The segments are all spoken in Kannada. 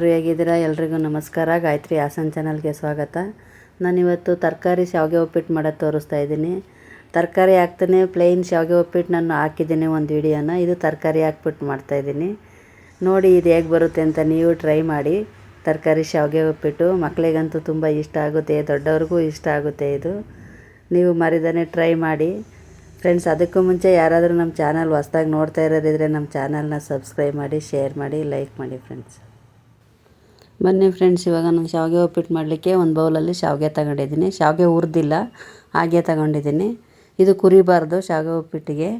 ಎಲ್ಲರೂ ಹೇಗಿದ್ದೀರಾ? ಎಲ್ರಿಗೂ ನಮಸ್ಕಾರ. ಗಾಯತ್ರಿ ಹಾಸನ್ ಚಾನಲ್ಗೆ ಸ್ವಾಗತ. ನಾನಿವತ್ತು ತರಕಾರಿ ಶಾವಿಗೆ ಉಪ್ಪಿಟ್ಟು ಮಾಡೋದು ತೋರಿಸ್ತಾ ಇದ್ದೀನಿ. ತರಕಾರಿ ಹಾಕ್ತಾನೆ ಪ್ಲೇನ್ ಶಾವಿಗೆ ಉಪ್ಪಿಟ್ಟು ನಾನು ಹಾಕಿದ್ದೀನಿ ಒಂದು ವಿಡಿಯೋನ. ಇದು ತರಕಾರಿ ಹಾಕ್ಬಿಟ್ಟು ಮಾಡ್ತಾಯಿದ್ದೀನಿ. ನೋಡಿ ಇದು ಹೇಗೆ ಬರುತ್ತೆ ಅಂತ ನೀವು ಟ್ರೈ ಮಾಡಿ. ತರಕಾರಿ ಶಾವಿಗೆ ಉಪ್ಪಿಟ್ಟು ಮಕ್ಕಳಿಗಂತೂ ತುಂಬ ಇಷ್ಟ ಆಗುತ್ತೆ, ದೊಡ್ಡವ್ರಿಗೂ ಇಷ್ಟ ಆಗುತ್ತೆ. ಇದು ನೀವು ಮರಿದಾನೆ ಟ್ರೈ ಮಾಡಿ ಫ್ರೆಂಡ್ಸ್. ಅದಕ್ಕೂ ಮುಂಚೆ ಯಾರಾದರೂ ನಮ್ಮ ಚಾನಲ್ ಹೊಸ್ದಾಗಿ ನೋಡ್ತಾ ಇರೋದಿದ್ರೆ ನಮ್ಮ ಚಾನಲ್ನ ಸಬ್ಸ್ಕ್ರೈಬ್ ಮಾಡಿ, ಶೇರ್ ಮಾಡಿ, ಲೈಕ್ ಮಾಡಿ ಫ್ರೆಂಡ್ಸ್. ಬನ್ನಿ ಫ್ರೆಂಡ್ಸ್, ಇವಾಗ ನಾನು ಶಾವಿಗೆ ಉಪ್ಪಿಟ್ಟು ಮಾಡಲಿಕ್ಕೆ ಒಂದು ಬೌಲಲ್ಲಿ ಶಾವಿಗೆ ತಗೊಂಡಿದ್ದೀನಿ. ಶಾವಿಗೆ ಹುರಿದಿಲ್ಲ, ಹಾಗೆ ತಗೊಂಡಿದ್ದೀನಿ. ಇದು ಕುರಿಬಾರ್ದು ಶಾವಿಗೆ ಉಪ್ಪಿಟ್ಟಿಗೆ.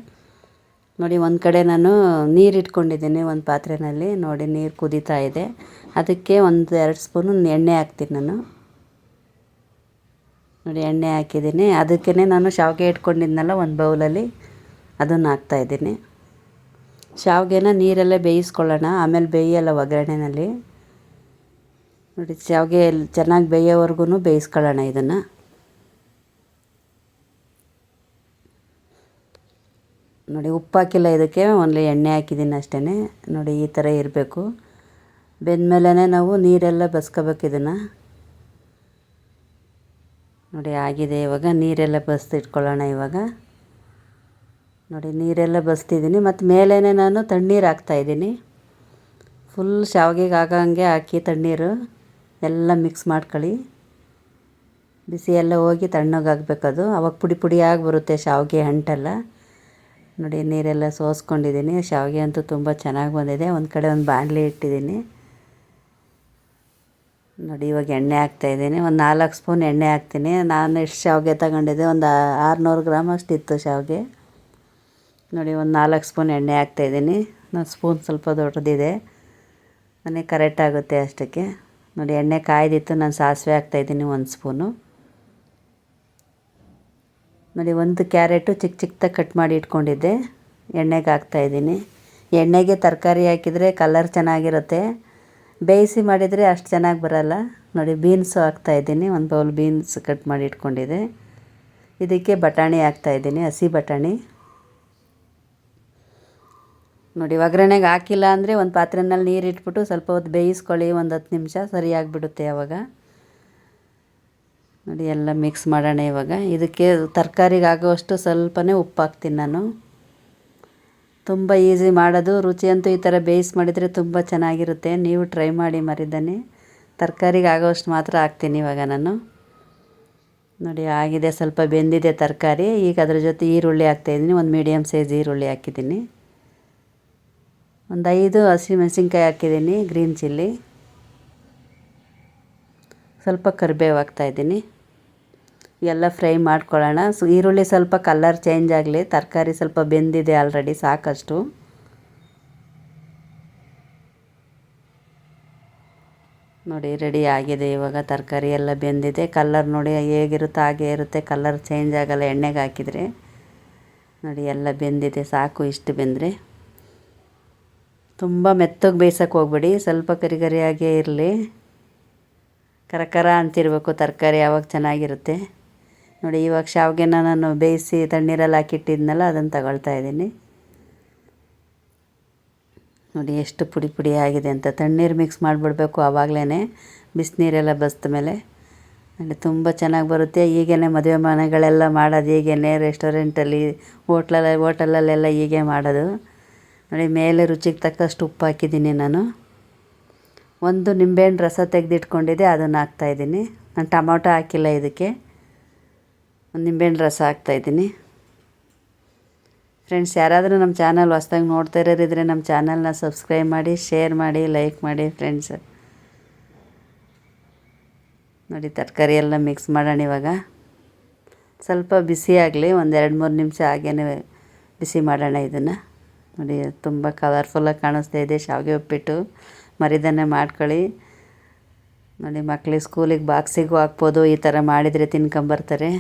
ನೋಡಿ, ಒಂದು ಕಡೆ ನಾನು ನೀರು ಇಟ್ಕೊಂಡಿದ್ದೀನಿ ಒಂದು ಪಾತ್ರೆಯಲ್ಲಿ. ನೋಡಿ, ನೀರು ಕುದೀತಾ ಇದೆ. ಅದಕ್ಕೆ 1-2 ಸ್ಪೂನು ಎಣ್ಣೆ ಹಾಕ್ತೀನಿ ನಾನು. ನೋಡಿ, ಎಣ್ಣೆ ಹಾಕಿದ್ದೀನಿ. ಅದಕ್ಕೇ ನಾನು ಶಾವಿಗೆ ಇಟ್ಕೊಂಡಿದ್ನಲ್ಲ ಒಂದು ಬೌಲಲ್ಲಿ, ಅದನ್ನು ಹಾಕ್ತಾಯಿದ್ದೀನಿ. ಶಾವಿಗೆನ ನೀರಲ್ಲೇ ಬೇಯಿಸ್ಕೊಳ್ಳೋಣ, ಆಮೇಲೆ ಬೇಯಲ್ಲ ಒಗ್ಗರಣೆಯಲ್ಲಿ. ನೋಡಿ, ಶಾವಿಗೆ ಚೆನ್ನಾಗಿ ಬೇಯೋವರೆಗೂ ಬೇಯಿಸ್ಕೊಳ್ಳೋಣ ಇದನ್ನು. ನೋಡಿ, ಉಪ್ಪು ಹಾಕಿಲ್ಲ ಇದಕ್ಕೆ, ಓನ್ಲಿ ಎಣ್ಣೆ ಹಾಕಿದ್ದೀನಿ ಅಷ್ಟೇ. ನೋಡಿ, ಈ ಥರ ಇರಬೇಕು. ಬೆಂದಮೇಲೆ ನಾವು ನೀರೆಲ್ಲ ಬಸ್ಕೋಬೇಕು ಇದನ್ನು. ನೋಡಿ, ಆಗಿದೆ. ಇವಾಗ ನೀರೆಲ್ಲ ಬಸ್ತಿಟ್ಕೊಳ್ಳೋಣ ಇವಾಗ. ನೋಡಿ, ನೀರೆಲ್ಲ ಬಸ್ತಿದ್ದೀನಿ. ಮತ್ತು ಮೇಲೇ ನಾನು ತಣ್ಣೀರು ಹಾಕ್ತಾಯಿದ್ದೀನಿ. ಫುಲ್ ಶಾವಿಗೆಗೆ ಆಗಂಗೆ ಹಾಕಿ ತಣ್ಣೀರು ಎಲ್ಲ ಮಿಕ್ಸ್ ಮಾಡ್ಕೊಳ್ಳಿ. ಬಿಸಿ ಎಲ್ಲ ಹೋಗಿ ತಣ್ಣಗಾಗಬೇಕದು, ಅವಾಗ ಪುಡಿ ಪುಡಿಯಾಗಿ ಬರುತ್ತೆ ಶಾವಿಗೆ, ಅಂಟಲ್ಲ. ನೋಡಿ, ನೀರೆಲ್ಲ ಸೋಸ್ಕೊಂಡಿದ್ದೀನಿ. ಶಾವಿಗೆ ಅಂತೂ ತುಂಬ ಚೆನ್ನಾಗಿ ಬಂದಿದೆ. ಒಂದು ಕಡೆ ಒಂದು ಬಾಣಲಿ ಇಟ್ಟಿದ್ದೀನಿ. ನೋಡಿ, ಇವಾಗ ಎಣ್ಣೆ ಹಾಕ್ತಾಯಿದ್ದೀನಿ. ಒಂದು 4 ಸ್ಪೂನ್ ಎಣ್ಣೆ ಹಾಕ್ತೀನಿ. ನಾನು ಎಷ್ಟು ಶಾವಿಗೆ ತಗೊಂಡಿದ್ದೆ, ಒಂದು 600 ಗ್ರಾಮ್ ಅಷ್ಟಿತ್ತು ಶಾವಿಗೆ. ನೋಡಿ, ಒಂದು 4 ಸ್ಪೂನ್ ಎಣ್ಣೆ ಹಾಕ್ತಾಯಿದ್ದೀನಿ. ನಾನು ಸ್ಪೂನ್ ಸ್ವಲ್ಪ ದೊಡ್ಡದಿದೆ, ನನಗೆ ಕರೆಕ್ಟ್ ಆಗುತ್ತೆ ಅಷ್ಟಕ್ಕೆ. ನೋಡಿ, ಎಣ್ಣೆ ಕಾಯ್ದಿತ್ತು. ನಾನು ಸಾಸಿವೆ ಹಾಕ್ತಾಯಿದ್ದೀನಿ 1 ಸ್ಪೂನು. ನೋಡಿ, 1 ಕ್ಯಾರೆಟು ಚಿಕ್ಕ ಚಿಕ್ಕದಾಗಿ ಕಟ್ ಮಾಡಿ ಇಟ್ಕೊಂಡಿದ್ದೆ, ಎಣ್ಣೆಗೆ ಹಾಕ್ತಾಯಿದ್ದೀನಿ. ಎಣ್ಣೆಗೆ ತರಕಾರಿ ಹಾಕಿದರೆ ಕಲರ್ ಚೆನ್ನಾಗಿರುತ್ತೆ, ಬೇಯಿಸಿ ಮಾಡಿದರೆ ಅಷ್ಟು ಚೆನ್ನಾಗಿ ಬರೋಲ್ಲ. ನೋಡಿ, ಬೀನ್ಸು ಹಾಕ್ತಾಯಿದ್ದೀನಿ. 1 ಬೌಲ್ ಬೀನ್ಸ್ ಕಟ್ ಮಾಡಿ ಇಟ್ಕೊಂಡಿದ್ದೆ. ಇದಕ್ಕೆ ಬಟಾಣಿ ಹಾಕ್ತಾಯಿದ್ದೀನಿ, ಹಸಿ ಬಟಾಣಿ. ನೋಡಿ, ಒಗ್ಗರಣೆಗೆ ಹಾಕಿಲ್ಲ ಅಂದರೆ ಒಂದು ಪಾತ್ರೆಯಲ್ಲಿ ನೀರು ಇಟ್ಬಿಟ್ಟು ಸ್ವಲ್ಪ ಹೊತ್ತು ಬೇಯಿಸ್ಕೊಳ್ಳಿ, ಒಂದು 10 ನಿಮಿಷ, ಸರಿಯಾಗಿಬಿಡುತ್ತೆ ಆವಾಗ. ನೋಡಿ, ಎಲ್ಲ ಮಿಕ್ಸ್ ಮಾಡೋಣ ಇವಾಗ. ಇದಕ್ಕೆ ತರಕಾರಿಗೆ ಆಗೋವಷ್ಟು ಸ್ವಲ್ಪನೇ ಉಪ್ಪು ಹಾಕ್ತೀನಿ ನಾನು. ತುಂಬ ಈಸಿ ಮಾಡೋದು, ರುಚಿ ಅಂತೂ ಈ ಥರ ಬೇಯಿಸಿ ಮಾಡಿದರೆ ತುಂಬ ಚೆನ್ನಾಗಿರುತ್ತೆ. ನೀವು ಟ್ರೈ ಮಾಡಿ ಮರಿದಾನೆ. ತರಕಾರಿಗೆ ಆಗೋವಷ್ಟು ಮಾತ್ರ ಹಾಕ್ತೀನಿ ಇವಾಗ ನಾನು. ನೋಡಿ, ಆಗಿದೆ, ಸ್ವಲ್ಪ ಬೆಂದಿದೆ ತರಕಾರಿ. ಈಗ ಅದ್ರ ಜೊತೆ ಈರುಳ್ಳಿ ಹಾಕ್ತಾಯಿದ್ದೀನಿ. ಒಂದು ಮೀಡಿಯಮ್ ಸೈಜ್ ಈರುಳ್ಳಿ ಹಾಕಿದ್ದೀನಿ. ಒಂದು 5 ಹಸಿಮೆಣಸಿನ್ಕಾಯಿ ಹಾಕಿದ್ದೀನಿ, ಗ್ರೀನ್ ಚಿಲ್ಲಿ. ಸ್ವಲ್ಪ ಕರಿಬೇವು ಹಾಕ್ತಾಯಿದ್ದೀನಿ. ಎಲ್ಲ ಫ್ರೈ ಮಾಡ್ಕೊಳ್ಳೋಣ. ಈರುಳ್ಳಿ ಸ್ವಲ್ಪ ಕಲರ್ ಚೇಂಜ್ ಆಗಲಿ, ತರಕಾರಿ ಸ್ವಲ್ಪ ಬೆಂದಿದೆ ಆಲ್ರೆಡಿ, ಸಾಕಷ್ಟು. ನೋಡಿ, ರೆಡಿ ಆಗಿದೆ ಇವಾಗ. ತರಕಾರಿ ಎಲ್ಲ ಬೆಂದಿದೆ. ಕಲರ್ ನೋಡಿ ಹೇಗಿರುತ್ತೆ ಹಾಗೆ ಇರುತ್ತೆ, ಕಲರ್ ಚೇಂಜ್ ಆಗಲ್ಲ ಎಣ್ಣೆಗೆ ಹಾಕಿದರೆ. ನೋಡಿ, ಎಲ್ಲ ಬೆಂದಿದೆ, ಸಾಕು ಇಷ್ಟು ಬೆಂದರೆ. ತುಂಬ ಮೆತ್ತಗೆ ಬೇಯಿಸೋಕೆ ಹೋಗ್ಬೇಡಿ, ಸ್ವಲ್ಪ ಕರಿಯಾಗೇ ಇರಲಿ. ಕರಕರ ಅಂತಿರಬೇಕು ತರಕಾರಿ, ಆವಾಗ ಚೆನ್ನಾಗಿರುತ್ತೆ. ನೋಡಿ, ಇವಾಗ ಶಾವಿಗೆನ ನಾನು ಬೇಯಿಸಿ ತಣ್ಣೀರಲ್ಲಿ ಹಾಕಿಟ್ಟಿದ್ನಲ್ಲ, ಅದನ್ನು ತಗೊಳ್ತಾ ಇದ್ದೀನಿ. ನೋಡಿ, ಎಷ್ಟು ಪುಡಿ ಪುಡಿ ಆಗಿದೆ ಅಂತ. ತಣ್ಣೀರು ಮಿಕ್ಸ್ ಮಾಡಿಬಿಡ್ಬೇಕು ಆವಾಗಲೇ, ಬಿಸಿನೀರೆಲ್ಲ ಬಸ್ದ ಮೇಲೆ. ನೋಡಿ, ತುಂಬ ಚೆನ್ನಾಗಿ ಬರುತ್ತೆ. ಹೀಗೇ ಮದುವೆ ಮನೆಗಳೆಲ್ಲ ಮಾಡೋದು, ಹೀಗೇ ರೆಸ್ಟೋರೆಂಟಲ್ಲಿ, ಹೋಟೆಲಲ್ಲೆಲ್ಲ ಹೀಗೆ ಮಾಡೋದು. ನೋಡಿ, ಮೇಲೆ ರುಚಿಗೆ ತಕ್ಕಷ್ಟು ಉಪ್ಪು ಹಾಕಿದ್ದೀನಿ ನಾನು. 1 ನಿಂಬೆಹಣ್ಣು ರಸ ತೆಗೆದಿಟ್ಕೊಂಡಿದ್ದೆ, ಅದನ್ನು ಹಾಕ್ತಾಯಿದ್ದೀನಿ. ನಾನು ಟೊಮೊಟೊ ಹಾಕಿಲ್ಲ ಇದಕ್ಕೆ, 1 ನಿಂಬೆಹಣ್ಣು ರಸ ಹಾಕ್ತಾಯಿದ್ದೀನಿ. ಫ್ರೆಂಡ್ಸ್, ಯಾರಾದರೂ ನಮ್ಮ ಚಾನಲ್ ಹೊಸ್ದಾಗಿ ನೋಡ್ತಾ ಇರೋರಿದ್ರೆ ನಮ್ಮ ಚಾನಲ್ನ ಸಬ್ಸ್ಕ್ರೈಬ್ ಮಾಡಿ, ಶೇರ್ ಮಾಡಿ, ಲೈಕ್ ಮಾಡಿ ಫ್ರೆಂಡ್ಸ್. ನೋಡಿ, ತರಕಾರಿ ಎಲ್ಲ ಮಿಕ್ಸ್ ಮಾಡೋಣ ಇವಾಗ. ಸ್ವಲ್ಪ ಬಿಸಿ ಆಗಲಿ, ಒಂದು 2-3 ನಿಮಿಷ ಹಾಗೇ ಬಿಸಿ ಮಾಡೋಣ ಇದನ್ನು. ನೋಡಿ, ತುಂಬ ಕಲರ್ಫುಲ್ಲಾಗಿ ಕಾಣಿಸ್ತಾ ಇದೆ ಶಾವಿಗೆ ಉಪ್ಪಿಟ್ಟು. ಮರಿದಾನೆ ಮಾಡ್ಕೊಳ್ಳಿ. ನೋಡಿ, ಮಕ್ಕಳಿಗೆ ಸ್ಕೂಲಿಗೆ ಬಾಕ್ಸಿಗೂ ಹಾಕ್ಬೋದು. ಈ ಥರ ಮಾಡಿದರೆ ತಿನ್ಕೊಂಬರ್ತಾರೆ.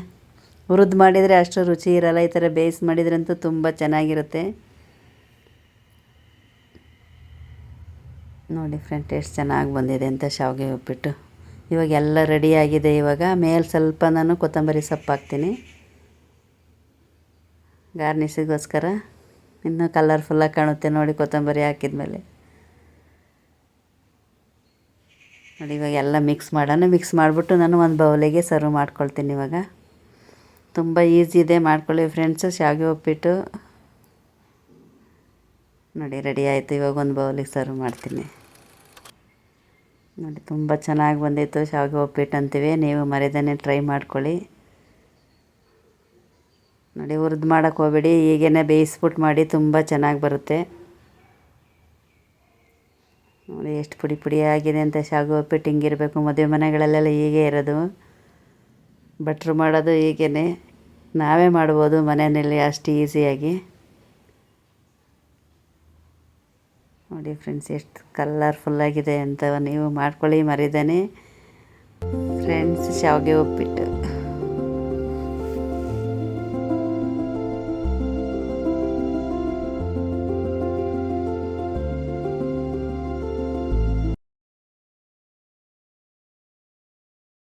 ಹುರಿದು ಮಾಡಿದರೆ ಅಷ್ಟು ರುಚಿ ಇರೋಲ್ಲ, ಈ ಥರ ಬೇಯಿಸಿ ಮಾಡಿದ್ರಂತೂ ತುಂಬ ಚೆನ್ನಾಗಿರುತ್ತೆ. ನೋಡಿ ಫ್ರೆಂಡ್, ಎಷ್ಟು ಚೆನ್ನಾಗಿ ಬಂದಿದೆ ಅಂತ ಶಾವಿಗೆ ಉಪ್ಪಿಟ್ಟು. ಇವಾಗ ಎಲ್ಲ ರೆಡಿಯಾಗಿದೆ. ಇವಾಗ ಮೇಲೆ ಸ್ವಲ್ಪ ನಾನು ಕೊತ್ತಂಬರಿ ಸೊಪ್ಪು ಹಾಕ್ತೀನಿ ಗಾರ್ನಿಷಿಗೋಸ್ಕರ. ಇನ್ನೂ ಕಲರ್ಫುಲ್ಲಾಗಿ ಕಾಣುತ್ತೆ ನೋಡಿ ಕೊತ್ತಂಬರಿ ಹಾಕಿದ್ಮೇಲೆ. ನೋಡಿ ಇವಾಗ ಎಲ್ಲ ಮಿಕ್ಸ್ ಮಾಡಿಬಿಟ್ಟು ನಾನು ಒಂದು ಬೌಲಿಗೆ ಸರ್ವ್ ಮಾಡ್ಕೊಳ್ತೀನಿ. ಇವಾಗ ತುಂಬ ಈಸಿ ಇದೆ, ಮಾಡ್ಕೊಳ್ಳಿ ಫ್ರೆಂಡ್ಸು. ಶಾವಿಗೆ ಉಪ್ಪಿಟ್ಟು ನೋಡಿ ರೆಡಿ ಆಯಿತು. ಇವಾಗ ಒಂದು ಬೌಲಿಗೆ ಸರ್ವ್ ಮಾಡ್ತೀನಿ. ನೋಡಿ ತುಂಬ ಚೆನ್ನಾಗಿ ಬಂದಿತ್ತು ಶಾವಿಗೆ ಉಪ್ಪಿಟ್ಟು ಅಂತೀವಿ. ನೀವು ಮರಿದೇನೆ ಟ್ರೈ ಮಾಡ್ಕೊಳ್ಳಿ. ನೋಡಿ ಹುರಿದು ಮಾಡೋಕ್ಕೆ ಹೋಗಬೇಡಿ, ಹೀಗೇ ಬೇಯಿಸ್ಬಿಟ್ಟು ಮಾಡಿ, ತುಂಬ ಚೆನ್ನಾಗಿ ಬರುತ್ತೆ. ನೋಡಿ ಎಷ್ಟು ಪುಡಿ ಪುಡಿ ಆಗಿದೆ ಅಂತ. ಶಾವಿಗೆ ಉಪ್ಪಿಟ್ಟು ಹಿಂಗಿರಬೇಕು. ಮದುವೆ ಮನೆಗಳಲ್ಲೆಲ್ಲ ಹೀಗೆ ಇರೋದು. ಭಟ್ರು ಮಾಡೋದು ಹೀಗೇ, ನಾವೇ ಮಾಡ್ಬೋದು ಮನೆಯಲ್ಲಿ ಅಷ್ಟು ಈಸಿಯಾಗಿ. ನೋಡಿ ಫ್ರೆಂಡ್ಸ್ ಎಷ್ಟು ಕಲರ್ಫುಲ್ಲಾಗಿದೆ ಅಂತ. ನೀವು ಮಾಡ್ಕೊಳ್ಳಿ ಮರಿದೇನೆ ಫ್ರೆಂಡ್ಸ್ ಶಾವಿಗೆ ಉಪ್ಪಿಟ್ಟು.